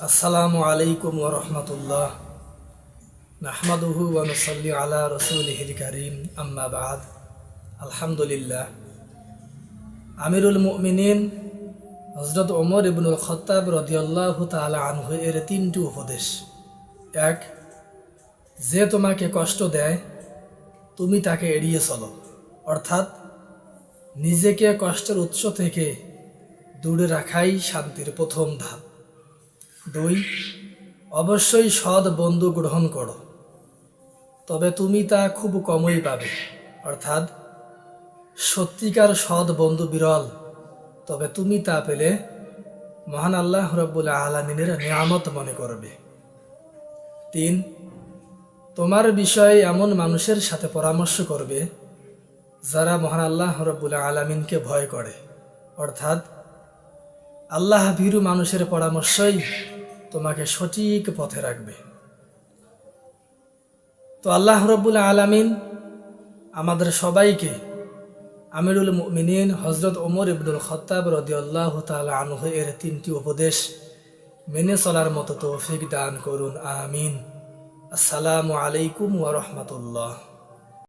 আসসালামু আলাইকুম ওয়া রাহমাতুল্লাহ। নাহমাদুহু ওয়া নুসাল্লি আলা রাসূলিহিল কারীম, আম্মা বা'দ। আলহামদুলিল্লাহ, আমিরুল মুমিনিন হযরত ওমর ইবনুল খাত্তাব রাদিয়াল্লাহু তাআলা আনহু এর তিনটি উপদেশ। এক, যে তোমাকে কষ্ট দেয় তুমি তাকে এড়িয়ে চলো, অর্থাৎ নিজেকে কষ্টের উৎস থেকে দূরে রাখাই শান্তির প্রথম ধাপ। দুই, অবশ্যই সৎ বন্ধু গ্রহণ করো, তবে তুমি তা খুব কমই পাবে, অর্থাৎ সত্যিকার সৎ বন্ধু বিরল, তবে তুমি তা পেলে মহান আল্লাহ রাব্বুল আলামিনের নিয়ামত মনে করবে। তিন, তোমার বিষয়ে এমন মানুষের সাথে পরামর্শ করবে যারা মহান আল্লাহ রাব্বুল আলামিনকে ভয় করে, অর্থাৎ আল্লাহ ভীরু মানুষের পরামর্শই তোমাকে সঠিক পথে রাখবে। তো আল্লাহ রাব্বুল আলামিন আমাদের সবাইকে আমিরুল মুমিনিন হযরত ওমর ইবনুল খাত্তাব রাদিয়াল্লাহু তাআলা আনহু এর তিনটি উপদেশ মেনে চলার মতো তৌফিক দান করুন, আমিন। আসসালামু আলাইকুম ওয়া রাহমাতুল্লাহ।